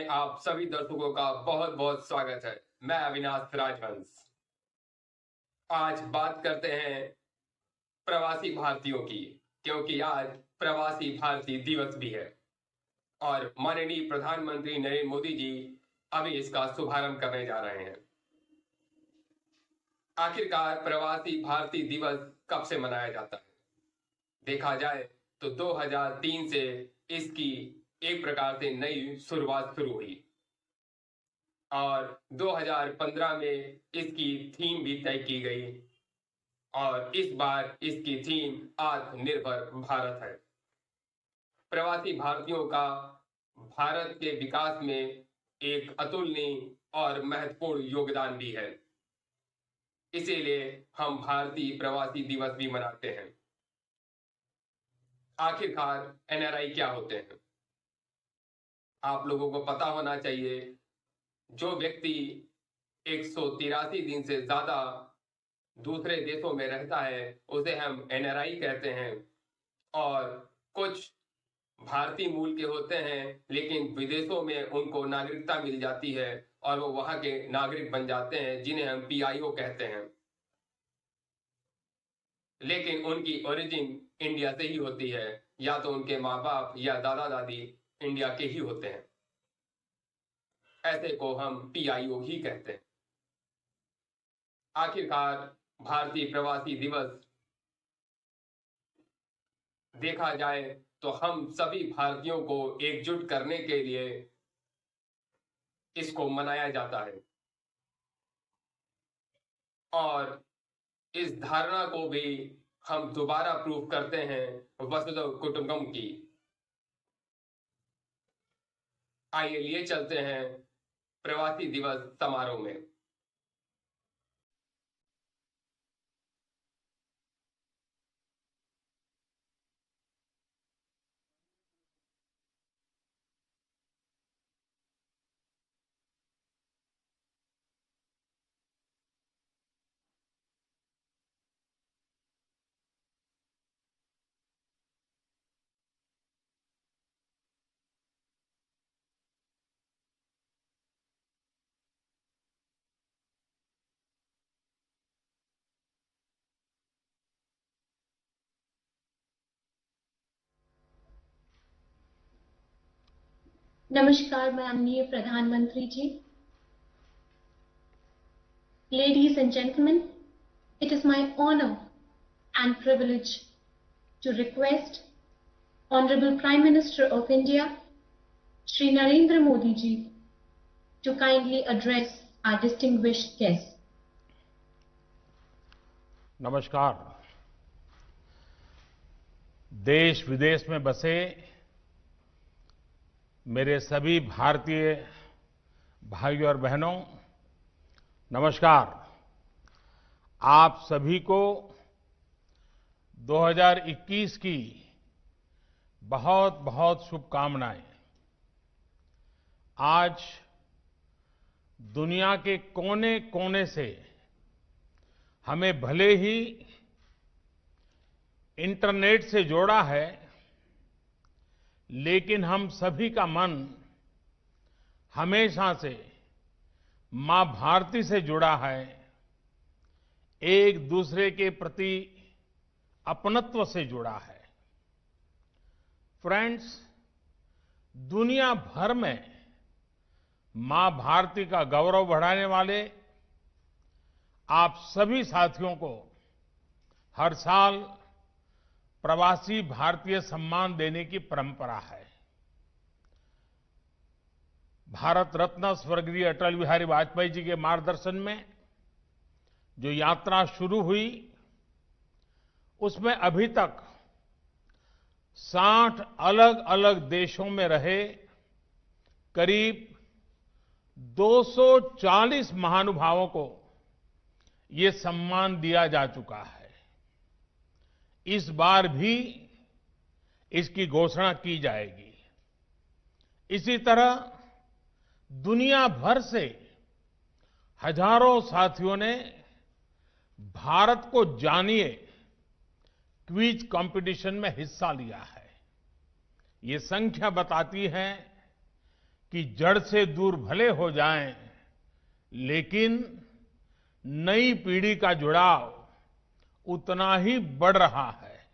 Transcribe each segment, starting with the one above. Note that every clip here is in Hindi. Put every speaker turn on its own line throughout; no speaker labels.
में आप सभी दर्शकों का बहुत बहुत स्वागत है। मैं अविनाश राजहंस। आज बात करते हैं प्रवासी भारतीयों की, क्योंकि आज प्रवासी भारतीय दिवस भी है और माननीय प्रधानमंत्री नरेंद्र मोदी जी अभी इसका शुभारंभ करने जा रहे हैं। आखिरकार प्रवासी भारतीय दिवस कब से मनाया जाता है? देखा जाए तो 2003 से इसकी एक प्रकार से नई शुरुआत शुरू हुई और 2015 में इसकी थीम भी तय की गई और इस बार इसकी थीम आत्मनिर्भर भारत है। प्रवासी भारतीयों का भारत के विकास में एक अतुलनीय और महत्वपूर्ण योगदान भी है, इसीलिए हम भारतीय प्रवासी दिवस भी मनाते हैं। आखिरकार एनआरआई क्या होते हैं? आप लोगों को पता होना चाहिए। जो व्यक्ति 183 दिन से ज्यादा दूसरे देशों में रहता है उसे हम एनआरआई कहते हैं और कुछ भारतीय मूल के होते हैं लेकिन विदेशों में उनको नागरिकता मिल जाती है और वो वहां के नागरिक बन जाते हैं, जिन्हें हम पीआईओ कहते हैं, लेकिन उनकी ओरिजिन इंडिया से ही होती है, या तो उनके माँ बाप या दादा दादी इंडिया के ही होते हैं। ऐसे को हम पीआईओ ही कहते हैं। आखिरकार भारतीय प्रवासी दिवस देखा जाए तो हम सभी भारतीयों को एकजुट करने के लिए इसको मनाया जाता है और इस धारणा को भी हम दोबारा प्रूव करते हैं वसुधैव कुटुंबकम की। आइए लिए चलते हैं प्रवासी दिवस समारोह में।
नमस्कार माननीय प्रधानमंत्री जी। Ladies and gentlemen, it is my honor and privilege to request Honorable Prime Minister of India, Shri Narendra Modi ji, to kindly address our distinguished guests.
नमस्कार। देश विदेश में बसे मेरे सभी भारतीय भाइयों और बहनों, नमस्कार। आप सभी को 2021 की बहुत बहुत शुभकामनाएं। आज दुनिया के कोने कोने से हमें भले ही इंटरनेट से जोड़ा है, लेकिन हम सभी का मन हमेशा से मां भारती से जुड़ा है, एक दूसरे के प्रति अपनत्व से जुड़ा है। फ्रेंड्स, दुनिया भर में मां भारती का गौरव बढ़ाने वाले आप सभी साथियों को हर साल प्रवासी भारतीय सम्मान देने की परंपरा है। भारत रत्न स्वर्गीय अटल बिहारी वाजपेयी जी के मार्गदर्शन में जो यात्रा शुरू हुई, उसमें अभी तक 60 अलग अलग देशों में रहे करीब 240 महानुभावों को ये सम्मान दिया जा चुका है। इस बार भी इसकी घोषणा की जाएगी। इसी तरह दुनिया भर से हजारों साथियों ने भारत को जानिए क्विज कंपटीशन में हिस्सा लिया है। ये संख्या बताती है कि जड़ से दूर भले हो जाएं, लेकिन नई पीढ़ी का जुड़ाव उतना ही बढ़ रहा है।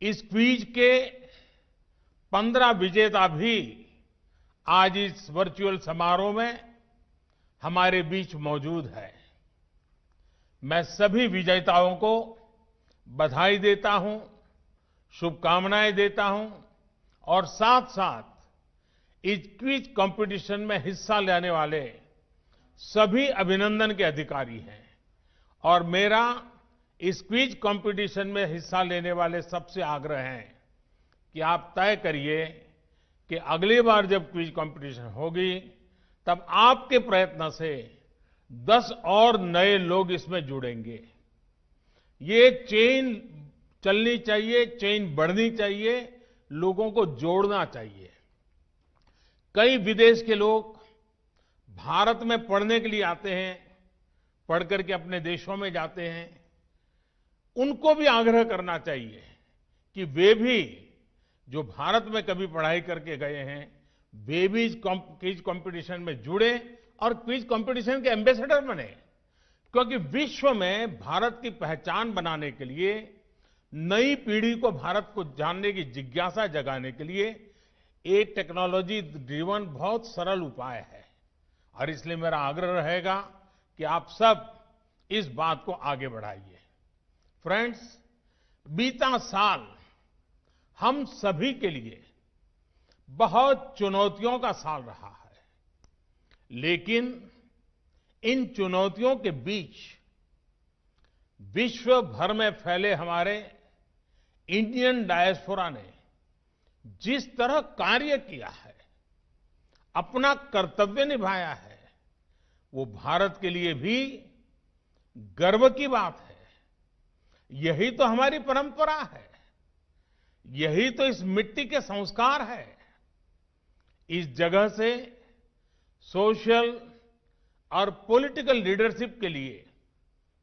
इस क्विज के 15 विजेता भी आज इस वर्चुअल समारोह में हमारे बीच मौजूद है। मैं सभी विजेताओं को बधाई देता हूं, शुभकामनाएं देता हूं और साथ साथ इस क्विज कंपटीशन में हिस्सा लेने वाले सभी अभिनंदन के अधिकारी हैं। और मेरा इस क्विज कंपटीशन में हिस्सा लेने वाले सबसे आग्रह है कि आप तय करिए कि अगली बार जब क्विज कंपटीशन होगी तब आपके प्रयत्न से 10 और नए लोग इसमें जुड़ेंगे। ये चेन चलनी चाहिए, चेन बढ़नी चाहिए, लोगों को जोड़ना चाहिए। कई विदेश के लोग भारत में पढ़ने के लिए आते हैं, पढ़ करके अपने देशों में जाते हैं। उनको भी आग्रह करना चाहिए कि वे भी जो भारत में कभी पढ़ाई करके गए हैं, वे भी क्विज कंपटीशन में जुड़े और क्विज कंपटीशन के एम्बेसडर बने। क्योंकि विश्व में भारत की पहचान बनाने के लिए, नई पीढ़ी को भारत को जानने की जिज्ञासा जगाने के लिए एक टेक्नोलॉजी ड्रिवन बहुत सरल उपाय है। और इसलिए मेरा आग्रह रहेगा कि आप सब इस बात को आगे बढ़ाइए। फ्रेंड्स, बीता साल हम सभी के लिए बहुत चुनौतियों का साल रहा है, लेकिन इन चुनौतियों के बीच विश्व भर में फैले हमारे इंडियन डायस्पोरा ने जिस तरह कार्य किया है, अपना कर्तव्य निभाया है, वो भारत के लिए भी गर्व की बात है। यही तो हमारी परंपरा है, यही तो इस मिट्टी के संस्कार है। इस जगह से सोशल और पॉलिटिकल लीडरशिप के लिए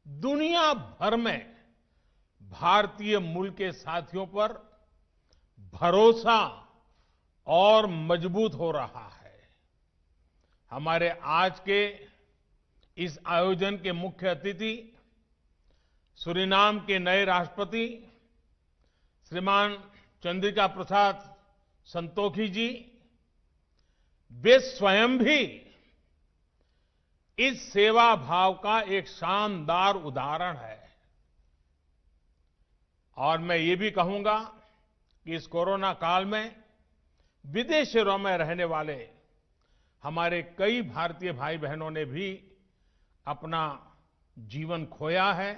दुनिया भर में भारतीय मूल के साथियों पर भरोसा और मजबूत हो रहा है। हमारे आज के इस आयोजन के मुख्य अतिथि सूरीनाम के नए राष्ट्रपति श्रीमान चंद्रिका प्रसाद संतोखी जी, वे स्वयं भी इस सेवा भाव का एक शानदार उदाहरण है। और मैं ये भी कहूंगा कि इस कोरोना काल में विदेशों में रहने वाले हमारे कई भारतीय भाई बहनों ने भी अपना जीवन खोया है।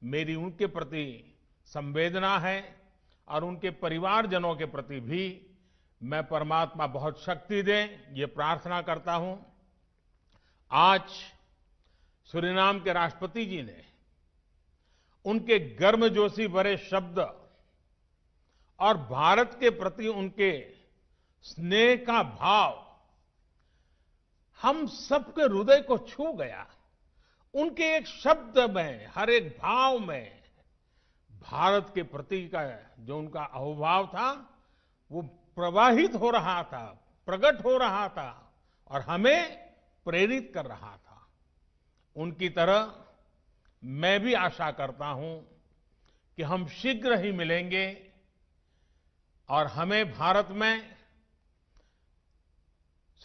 मेरी उनके प्रति संवेदना है और उनके परिवारजनों के प्रति भी मैं परमात्मा बहुत शक्ति दे, ये प्रार्थना करता हूं। आज सूरीनाम के राष्ट्रपति जी ने उनके गर्मजोशी भरे शब्द और भारत के प्रति उनके स्नेह का भाव हम सबके हृदय को छू गया। उनके एक शब्द में, हर एक भाव में भारत के प्रति का जो उनका अहोभाव था वो प्रवाहित हो रहा था, प्रकट हो रहा था और हमें प्रेरित कर रहा था। उनकी तरह मैं भी आशा करता हूं कि हम शीघ्र ही मिलेंगे और हमें भारत में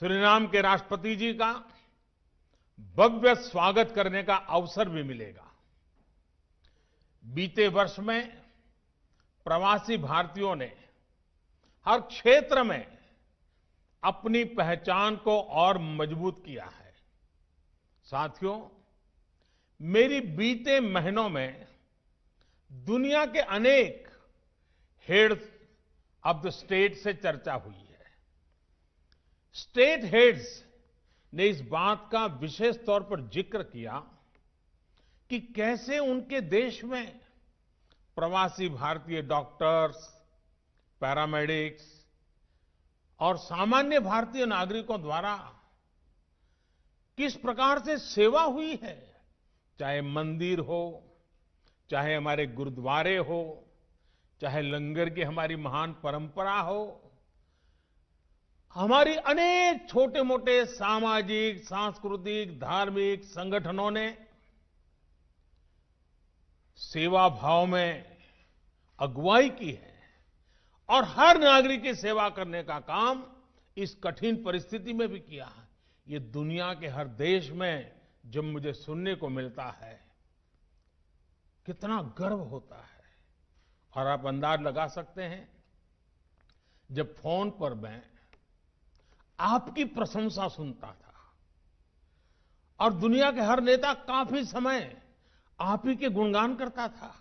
सूरीनाम के राष्ट्रपति जी का भव्य स्वागत करने का अवसर भी मिलेगा। बीते वर्ष में प्रवासी भारतीयों ने हर क्षेत्र में अपनी पहचान को और मजबूत किया है। साथियों, मेरी बीते महीनों में दुनिया के अनेक हेड्स ऑफ द स्टेट से चर्चा हुई है। स्टेट हेड्स ने इस बात का विशेष तौर पर जिक्र किया कि कैसे उनके देश में प्रवासी भारतीय डॉक्टर्स, पैरामेडिक्स और सामान्य भारतीय नागरिकों द्वारा किस प्रकार से सेवा हुई है। चाहे मंदिर हो, चाहे हमारे गुरुद्वारे हो, चाहे लंगर की हमारी महान परंपरा हो, हमारी अनेक छोटे मोटे सामाजिक, सांस्कृतिक, धार्मिक संगठनों ने सेवा भाव में अगुवाई की है और हर नागरिक की सेवा करने का काम इस कठिन परिस्थिति में भी किया है। ये दुनिया के हर देश में जब मुझे सुनने को मिलता है, कितना गर्व होता है। और आप अंदाज लगा सकते हैं, जब फोन पर मैं आपकी प्रशंसा सुनता था और दुनिया के हर नेता काफी समय आप ही के गुणगान करता था,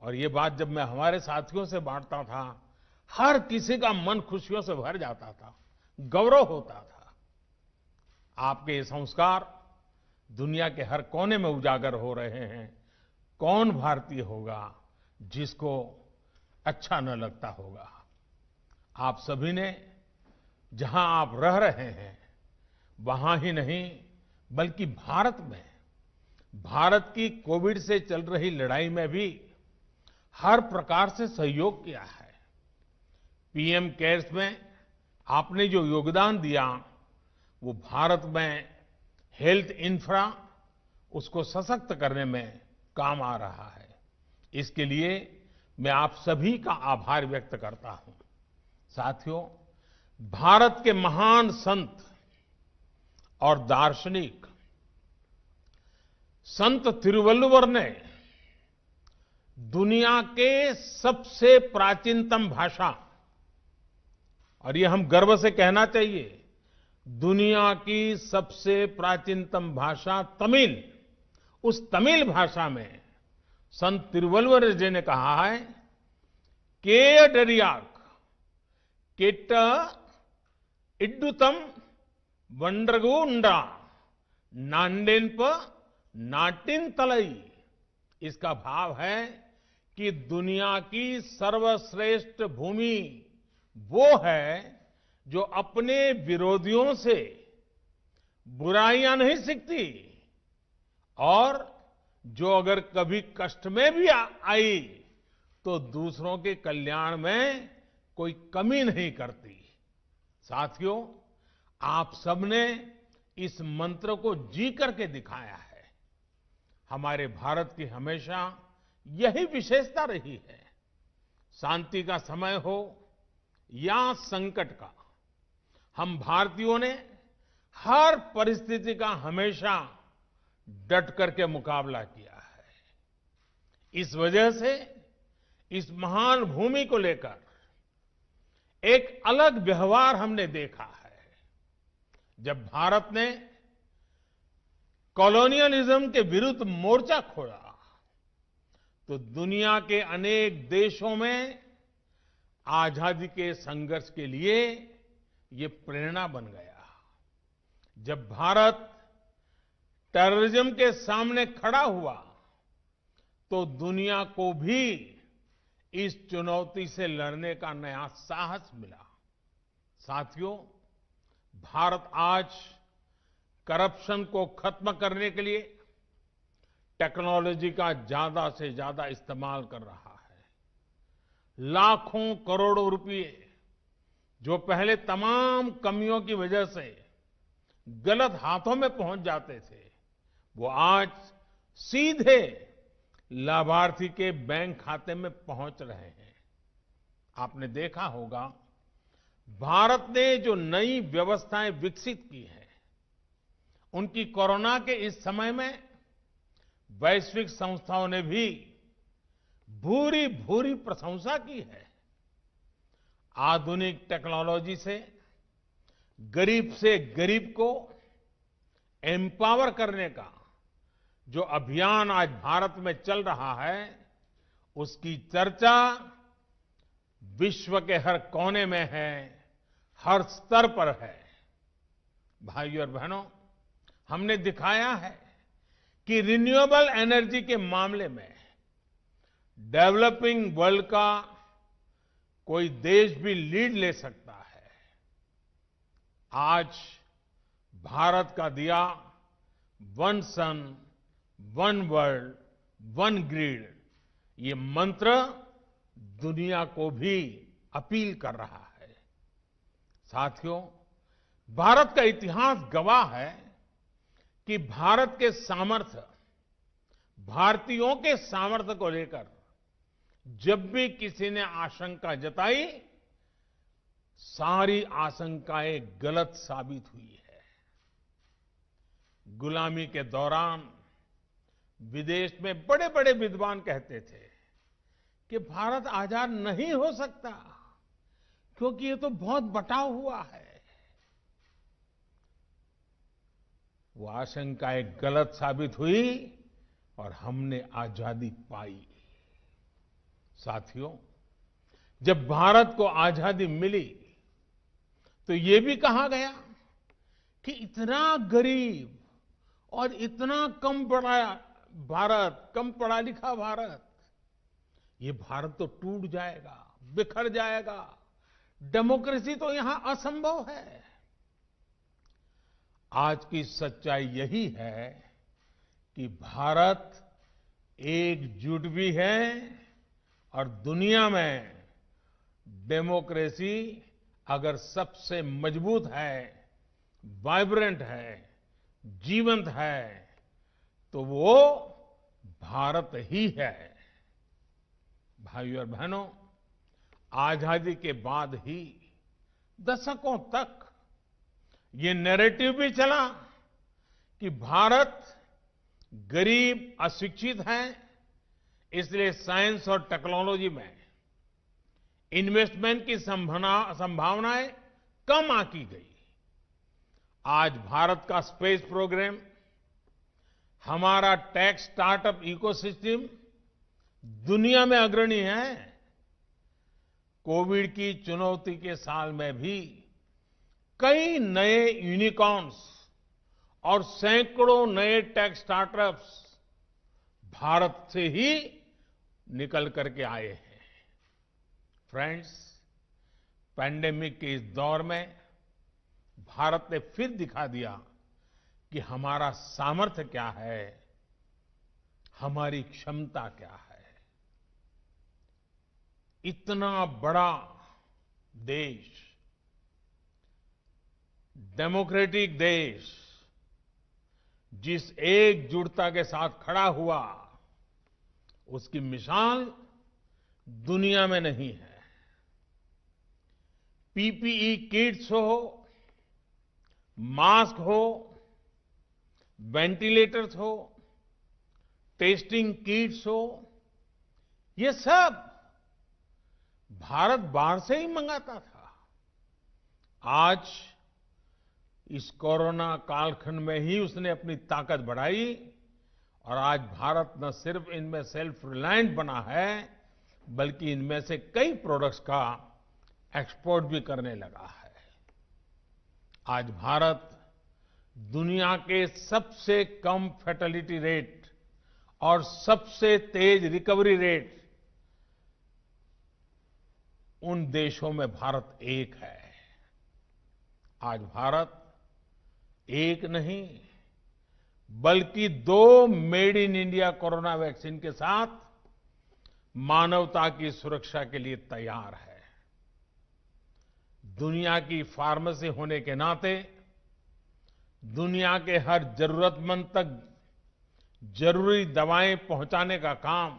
और ये बात जब मैं हमारे साथियों से बांटता था, हर किसी का मन खुशियों से भर जाता था, गौरव होता था। आपके ये संस्कार दुनिया के हर कोने में उजागर हो रहे हैं। कौन भारतीय होगा जिसको अच्छा न लगता होगा। आप सभी ने जहां आप रह रहे हैं वहां ही नहीं, बल्कि भारत की कोविड से चल रही लड़ाई में भी हर प्रकार से सहयोग किया है। पीएम केयर्स में आपने जो योगदान दिया, वो भारत में हेल्थ इंफ्रा उसको सशक्त करने में काम आ रहा है। इसके लिए मैं आप सभी का आभार व्यक्त करता हूं। साथियों, भारत के महान संत और दार्शनिक संत तिरुवल्लुवर ने दुनिया के सबसे प्राचीनतम भाषा, और ये हम गर्व से कहना चाहिए, दुनिया की सबसे प्राचीनतम भाषा तमिल, उस तमिल भाषा में संत तिरुवल्लुवर जी ने कहा है, केयडरियाक केट्ट इड्डुतम वंड्रगुंडा नांडेनप नाटिन तलई। इसका भाव है कि दुनिया की सर्वश्रेष्ठ भूमि वो है जो अपने विरोधियों से बुराइयां नहीं सीखती, और जो अगर कभी कष्ट में भी आई तो दूसरों के कल्याण में कोई कमी नहीं करती। साथियों, आप सबने इस मंत्र को जी करके दिखाया है। हमारे भारत की हमेशा यही विशेषता रही है। शांति का समय हो या संकट का, हम भारतीयों ने हर परिस्थिति का हमेशा डट करके मुकाबला किया है। इस वजह से इस महान भूमि को लेकर एक अलग व्यवहार हमने देखा है। जब भारत ने कॉलोनियलिज्म के विरुद्ध मोर्चा खोला तो दुनिया के अनेक देशों में आजादी के संघर्ष के लिए ये प्रेरणा बन गया। जब भारत टेररिज्म के सामने खड़ा हुआ तो दुनिया को भी इस चुनौती से लड़ने का नया साहस मिला। साथियों, भारत आज करप्शन को खत्म करने के लिए टेक्नोलॉजी का ज्यादा से ज्यादा इस्तेमाल कर रहा है। लाखों करोड़ों रुपए जो पहले तमाम कमियों की वजह से गलत हाथों में पहुंच जाते थे, वो आज सीधे लाभार्थी के बैंक खाते में पहुंच रहे हैं। आपने देखा होगा, भारत ने जो नई व्यवस्थाएं विकसित की हैं, उनकी कोरोना के इस समय में वैश्विक संस्थाओं ने भी भूरी भूरी प्रशंसा की है। आधुनिक टेक्नोलॉजी से गरीब को एम्पावर करने का जो अभियान आज भारत में चल रहा है, उसकी चर्चा विश्व के हर कोने में है, हर स्तर पर है। भाइयों और बहनों, हमने दिखाया है कि रिन्यूएबल एनर्जी के मामले में डेवलपिंग वर्ल्ड का कोई देश भी लीड ले सकता है। आज भारत का दिया वन सन, वन वर्ल्ड, वन ग्रिड, ये मंत्र दुनिया को भी अपील कर रहा है। साथियों, भारत का इतिहास गवाह है कि भारत के सामर्थ्य, भारतीयों के सामर्थ्य को लेकर जब भी किसी ने आशंका जताई, सारी आशंकाएं गलत साबित हुई है। गुलामी के दौरान विदेश में बड़े बड़े विद्वान कहते थे कि भारत आजाद नहीं हो सकता क्योंकि ये तो बहुत बटा हुआ है। वो आशंकाएं गलत साबित हुई और हमने आजादी पाई। साथियों, जब भारत को आजादी मिली तो ये भी कहा गया कि इतना गरीब और इतना कम पढ़ा भारत, कम पढ़ा लिखा भारत, ये भारत तो टूट जाएगा, बिखर जाएगा, डेमोक्रेसी तो यहां असंभव है। आज की सच्चाई यही है कि भारत एकजुट भी है और दुनिया में डेमोक्रेसी अगर सबसे मजबूत है, वाइब्रेंट है, जीवंत है, तो वो भारत ही है। भाइयों और बहनों, आजादी के बाद ही दशकों तक ये नैरेटिव भी चला कि भारत गरीब, अशिक्षित है, इसलिए साइंस और टेक्नोलॉजी में इन्वेस्टमेंट की संभावनाएं कम आंकी गई। आज भारत का स्पेस प्रोग्राम, हमारा टेक स्टार्टअप इकोसिस्टम दुनिया में अग्रणी है। कोविड की चुनौती के साल में भी कई नए यूनिकॉर्न्स और सैकड़ों नए टेक स्टार्टअप्स भारत से ही निकल करके आए हैं। फ्रेंड्स, पैंडेमिक के इस दौर में भारत ने फिर दिखा दिया कि हमारा सामर्थ्य क्या है, हमारी क्षमता क्या है। इतना बड़ा देश, डेमोक्रेटिक देश, जिस एकजुटता के साथ खड़ा हुआ, उसकी मिसाल दुनिया में नहीं है। पीपीई किट्स हो, मास्क हो, वेंटिलेटर्स हो, टेस्टिंग किट्स हो, ये सब भारत बाहर से ही मंगाता था। आज इस कोरोना कालखंड में ही उसने अपनी ताकत बढ़ाई और आज भारत न सिर्फ इनमें सेल्फ रिलायंट बना है, बल्कि इनमें से कई प्रोडक्ट्स का एक्सपोर्ट भी करने लगा है। आज भारत दुनिया के सबसे कम फैटेलिटी रेट और सबसे तेज रिकवरी रेट, उन देशों में भारत एक है। आज भारत एक नहीं बल्कि 2 made in India corona vaccine के साथ मानवता की सुरक्षा के लिए तैयार है। दुनिया की फार्मेसी होने के नाते दुनिया के हर जरूरतमंद तक जरूरी दवाएं पहुंचाने का काम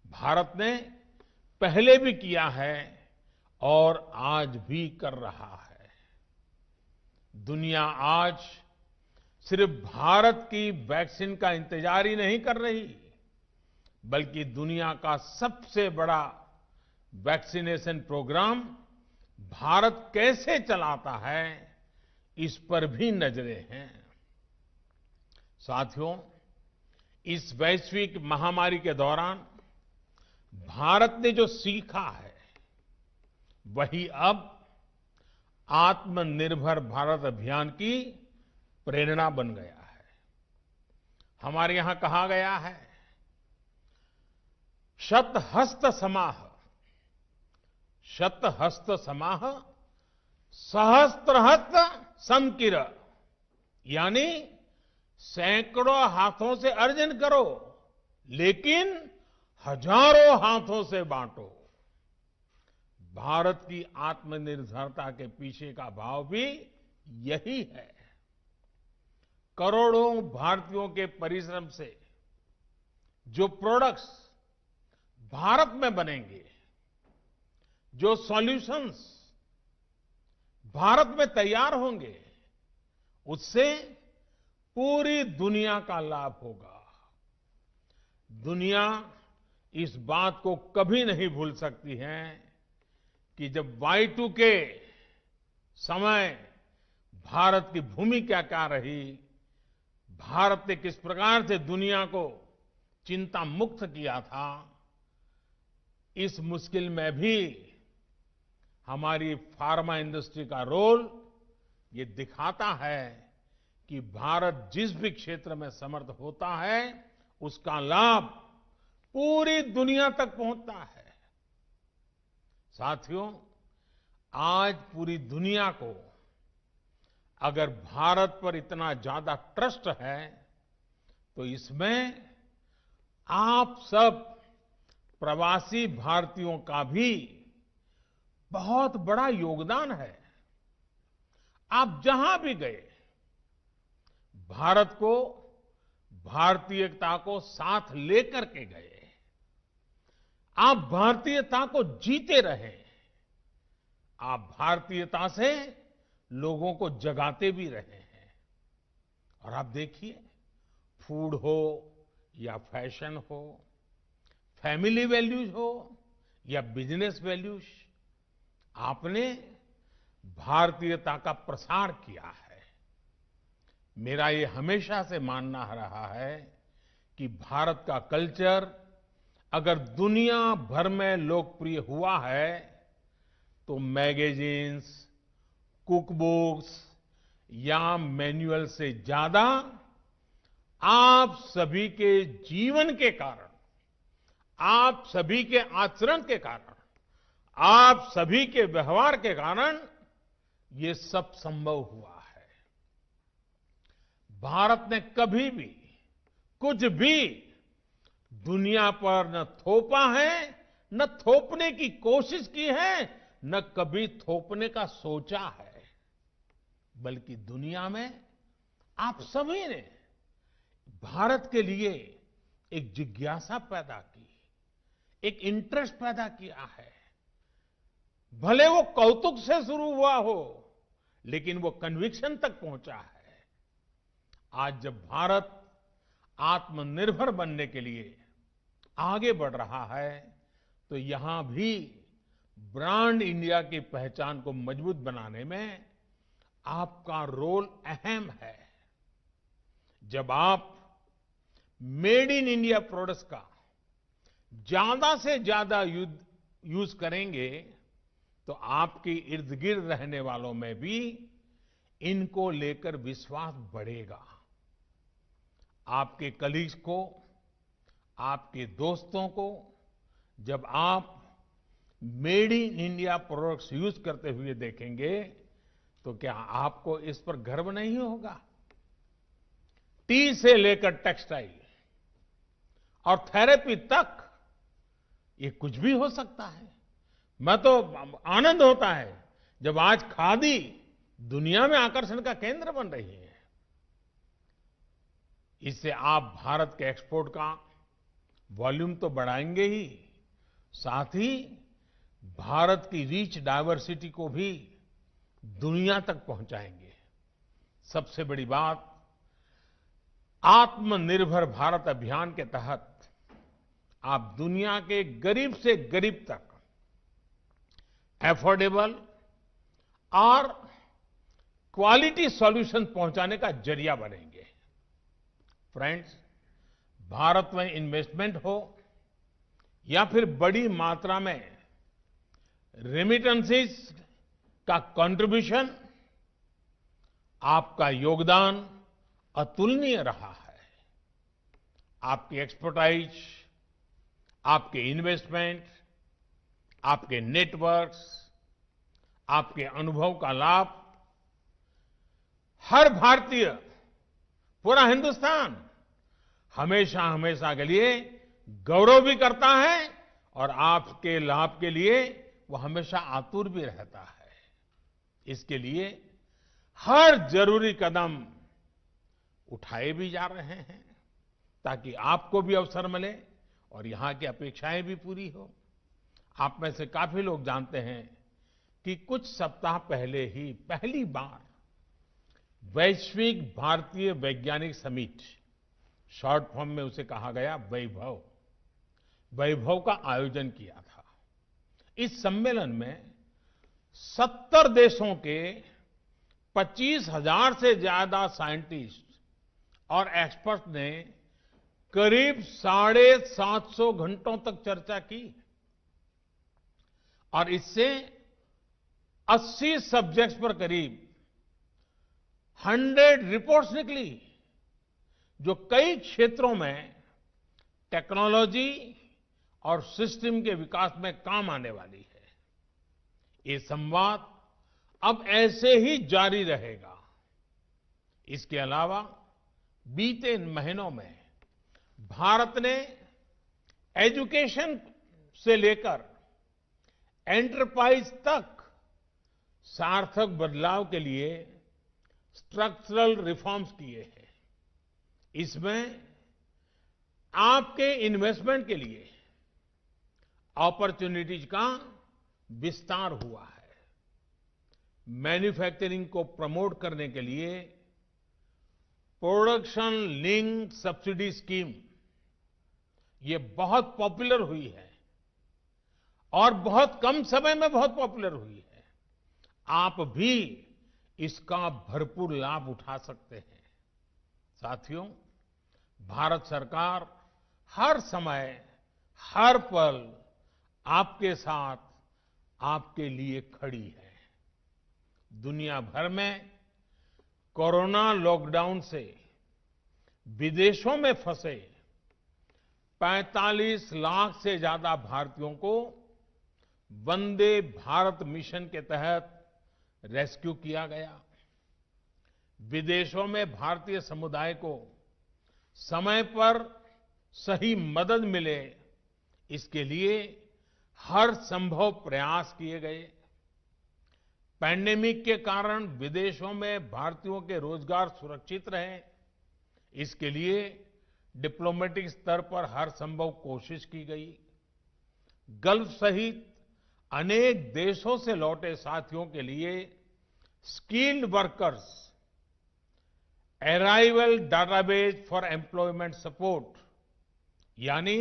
भारत ने पहले भी किया है और आज भी कर रहा है। दुनिया आज सिर्फ भारत की वैक्सीन का इंतजार ही नहीं कर रही, बल्कि दुनिया का सबसे बड़ा वैक्सीनेशन प्रोग्राम भारत कैसे चलाता है, इस पर भी नजरें हैं। साथियों, इस वैश्विक महामारी के दौरान भारत ने जो सीखा है, वही अब आत्मनिर्भर भारत अभियान की प्रेरणा बन गया है। हमारे यहां कहा गया है, शतहस्त समाह, शतहस्त समाह सहस्त्रहस्त समकिर, यानी सैकड़ों हाथों से अर्जन करो लेकिन हजारों हाथों से बांटो। भारत की आत्मनिर्भरता के पीछे का भाव भी यही है। करोड़ों भारतीयों के परिश्रम से जो प्रोडक्ट्स भारत में बनेंगे, जो सॉल्यूशंस भारत में तैयार होंगे, उससे पूरी दुनिया का लाभ होगा। दुनिया इस बात को कभी नहीं भूल सकती है कि जब Y2K समय भारत की भूमिका क्या रही, भारत ने किस प्रकार से दुनिया को चिंता मुक्त किया था, इस मुश्किल में भी हमारी फार्मा इंडस्ट्री का रोल ये दिखाता है कि भारत जिस भी क्षेत्र में समर्थ होता है, उसका लाभ पूरी दुनिया तक पहुंचता है। साथियों, आज पूरी दुनिया को अगर भारत पर इतना ज्यादा ट्रस्ट है, तो इसमें आप सब प्रवासी भारतीयों का भी बहुत बड़ा योगदान है। आप जहां भी गए, भारत को, भारतीयता को साथ लेकर के गए। आप भारतीयता को जीते रहे। आप भारतीयता से लोगों को जगाते भी रहे हैं। और आप देखिए, फूड हो या फैशन हो, फैमिली वैल्यूज हो या बिजनेस वैल्यूज, आपने भारतीयता का प्रसार किया है। मेरा ये हमेशा से मानना रहा है कि भारत का कल्चर अगर दुनिया भर में लोकप्रिय हुआ है, तो मैगजीन्स, कुक बुक्स या मैनुअल से ज्यादा आप सभी के जीवन के कारण, आप सभी के आचरण के कारण, आप सभी के व्यवहार के कारण ये सब संभव हुआ है। भारत ने कभी भी कुछ भी दुनिया पर न थोपा है, न थोपने की कोशिश की है, न कभी थोपने का सोचा है। बल्कि दुनिया में आप सभी ने भारत के लिए एक जिज्ञासा पैदा की, एक इंटरेस्ट पैदा किया है। भले वो कौतुक से शुरू हुआ हो, लेकिन वो कन्विक्शन तक पहुंचा है। आज जब भारत आत्मनिर्भर बनने के लिए आगे बढ़ रहा है, तो यहां भी ब्रांड इंडिया की पहचान को मजबूत बनाने में आपका रोल अहम है। जब आप मेड इन इंडिया प्रोडक्ट्स का ज्यादा से ज्यादा यूज करेंगे, तो आपके इर्द गिर्द रहने वालों में भी इनको लेकर विश्वास बढ़ेगा। आपके कलीग्स को, आपके दोस्तों को जब आप made in India products use करते हुए देखेंगे, तो क्या आपको इस पर गर्व नहीं होगा? टी से लेकर टेक्सटाइल और थेरेपी तक, ये कुछ भी हो सकता है। मैं तो आनंद होता है जब आज खादी दुनिया में आकर्षण का केंद्र बन रही है। इससे आप भारत के एक्सपोर्ट का वॉल्यूम तो बढ़ाएंगे ही, साथ ही भारत की रीच डायवर्सिटी को भी दुनिया तक पहुंचाएंगे। सबसे बड़ी बात, आत्मनिर्भर भारत अभियान के तहत आप दुनिया के गरीब से गरीब तक अफोर्डेबल और क्वालिटी सॉल्यूशन पहुंचाने का जरिया बनेंगे। फ्रेंड्स, भारत में इन्वेस्टमेंट हो या फिर बड़ी मात्रा में रेमिटेंसेस का कंट्रीब्यूशन, आपका योगदान अतुलनीय रहा है। आपकी एक्सपर्टाइज, आपके इन्वेस्टमेंट, आपके नेटवर्क्स, आपके अनुभव का लाभ हर भारतीय, पूरा हिंदुस्तान हमेशा हमेशा के लिए गौरव भी करता है और आपके लाभ के लिए वो हमेशा आतुर भी रहता है। इसके लिए हर जरूरी कदम उठाए भी जा रहे हैं ताकि आपको भी अवसर मिले और यहाँ की अपेक्षाएं भी पूरी हो। आप में से काफी लोग जानते हैं कि कुछ सप्ताह पहले ही पहली बार वैश्विक भारतीय वैज्ञानिक समिट, शॉर्ट फॉर्म में उसे कहा गया वैभव का आयोजन किया था। इस सम्मेलन में 70 देशों के 25,000 से ज्यादा साइंटिस्ट और एक्सपर्ट ने करीब 750 घंटों तक चर्चा की और इससे 80 सब्जेक्ट्स पर करीब 100 रिपोर्ट्स निकली, जो कई क्षेत्रों में टेक्नोलॉजी और सिस्टम के विकास में काम आने वाली है। ये संवाद अब ऐसे ही जारी रहेगा। इसके अलावा बीते इन महीनों में भारत ने एजुकेशन से लेकर एंटरप्राइज तक सार्थक बदलाव के लिए स्ट्रक्चरल रिफॉर्म्स किए हैं। इसमें आपके इन्वेस्टमेंट के लिए अपॉर्चुनिटीज का विस्तार हुआ है। मैन्युफैक्चरिंग को प्रमोट करने के लिए प्रोडक्शन लिंक सब्सिडी स्कीम ये बहुत पॉपुलर हुई है और बहुत कम समय में बहुत पॉपुलर हुई है। आप भी इसका भरपूर लाभ उठा सकते हैं। साथियों, भारत सरकार हर समय हर पल आपके साथ आपके लिए खड़ी है। दुनिया भर में कोरोना लॉकडाउन से विदेशों में फंसे 45 लाख से ज्यादा भारतीयों को वंदे भारत मिशन के तहत रेस्क्यू किया गया। विदेशों में भारतीय समुदाय को समय पर सही मदद मिले, इसके लिए हर संभव प्रयास किए गए। पैंडेमिक के कारण विदेशों में भारतीयों के रोजगार सुरक्षित रहे, इसके लिए डिप्लोमेटिक स्तर पर हर संभव कोशिश की गई। गल्फ सहित अनेक देशों से लौटे साथियों के लिए skilled workers arrival database for employment support यानी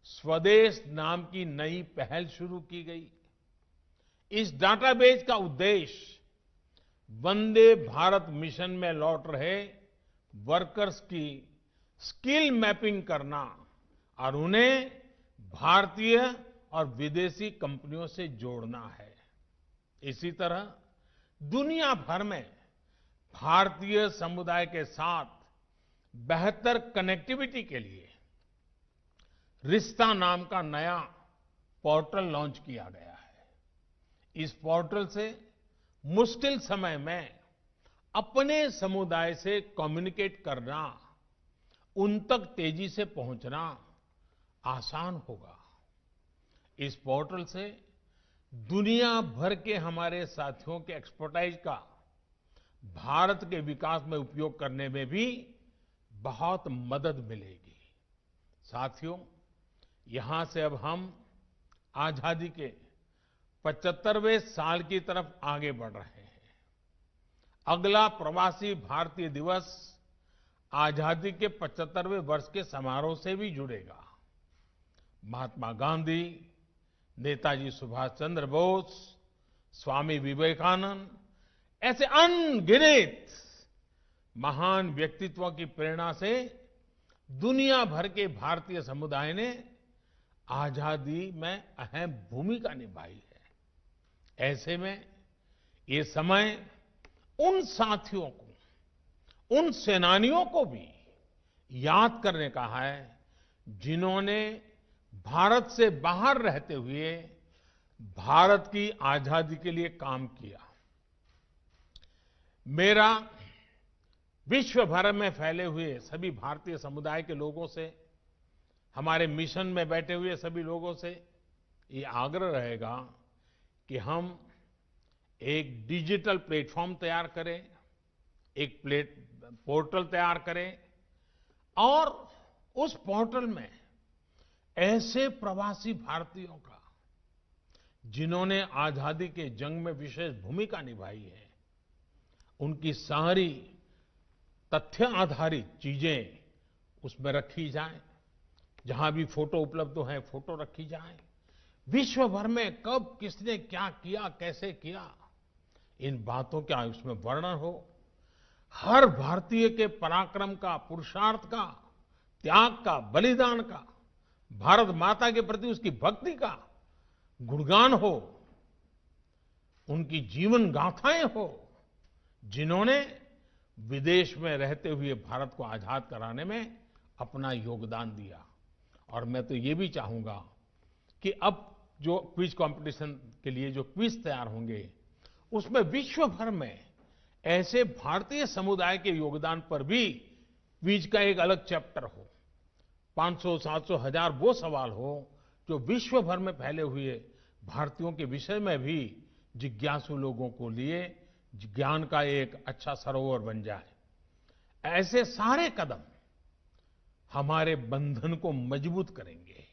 स्वदेश नाम की नई पहल शुरू की गई। इस डाटाबेस का उद्देश्य वंदे भारत मिशन में लौट रहे वर्कर्स की स्किल मैपिंग करना और उन्हें भारतीय और विदेशी कंपनियों से जोड़ना है। इसी तरह दुनिया भर में भारतीय समुदाय के साथ बेहतर कनेक्टिविटी के लिए रिश्ता नाम का नया पोर्टल लॉन्च किया गया है। इस पोर्टल से मुश्किल समय में अपने समुदाय से कम्युनिकेट करना, उन तक तेजी से पहुंचना आसान होगा। इस पोर्टल से दुनिया भर के हमारे साथियों के एक्सपर्टाइज का भारत के विकास में उपयोग करने में भी बहुत मदद मिलेगी। साथियों, यहां से अब हम आजादी के 75वें साल की तरफ आगे बढ़ रहे हैं। अगला प्रवासी भारतीय दिवस आजादी के 75वें वर्ष के समारोह से भी जुड़ेगा। महात्मा गांधी, नेताजी सुभाष चंद्र बोस, स्वामी विवेकानंद ऐसे अनगिनत महान व्यक्तित्वों की प्रेरणा से दुनिया भर के भारतीय समुदाय ने आजादी में अहम भूमिका निभाई है। ऐसे में ये समय उन साथियों को, उन सेनानियों को भी याद करने का है जिन्होंने भारत से बाहर रहते हुए भारत की आजादी के लिए काम किया। मेरा विश्व भर में फैले हुए सभी भारतीय समुदाय के लोगों से, हमारे मिशन में बैठे हुए सभी लोगों से ये आग्रह रहेगा कि हम एक डिजिटल प्लेटफॉर्म तैयार करें, एक पोर्टल तैयार करें और उस पोर्टल में ऐसे प्रवासी भारतीयों का जिन्होंने आजादी के जंग में विशेष भूमिका निभाई है, उनकी सारी तथ्य आधारित चीजें उसमें रखी जाएं। जहां भी फोटो उपलब्ध है, फोटो रखी जाए। विश्व भर में कब किसने क्या किया, कैसे किया, इन बातों का उसमें वर्णन हो। हर भारतीय के पराक्रम का, पुरुषार्थ का, त्याग का, बलिदान का, भारत माता के प्रति उसकी भक्ति का गुणगान हो, उनकी जीवन गाथाएं हो, जिन्होंने विदेश में रहते हुए भारत को आजाद कराने में अपना योगदान दिया। और मैं तो ये भी चाहूंगा कि अब जो क्विज कंपटीशन के लिए जो क्विज तैयार होंगे, उसमें विश्व भर में ऐसे भारतीय समुदाय के योगदान पर भी क्विज का एक अलग चैप्टर हो। 500, 700, 1000 वो सवाल हो जो विश्व भर में फैले हुए भारतीयों के विषय में भी जिज्ञासु लोगों को लिए ज्ञान का एक अच्छा सरोवर बन जाए। ऐसे सारे कदम हमारे बंधन को मजबूत करेंगे,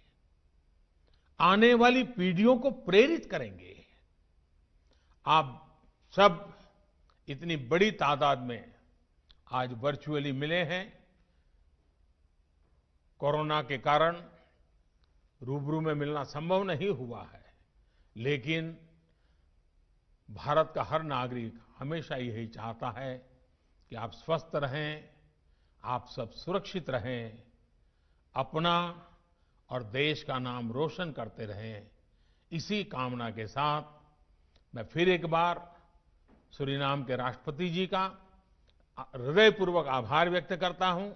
आने वाली पीढ़ियों को प्रेरित करेंगे। आप सब इतनी बड़ी तादाद में आज वर्चुअली मिले हैं। कोरोना के कारण रूबरू में मिलना संभव नहीं हुआ है, लेकिन भारत का हर नागरिक हमेशा यही चाहता है कि आप स्वस्थ रहें, आप सब सुरक्षित रहें, अपना और देश का नाम रोशन करते रहें। इसी कामना के साथ मैं फिर एक बार सूरीनाम के राष्ट्रपति जी का हृदयपूर्वक आभार व्यक्त करता हूं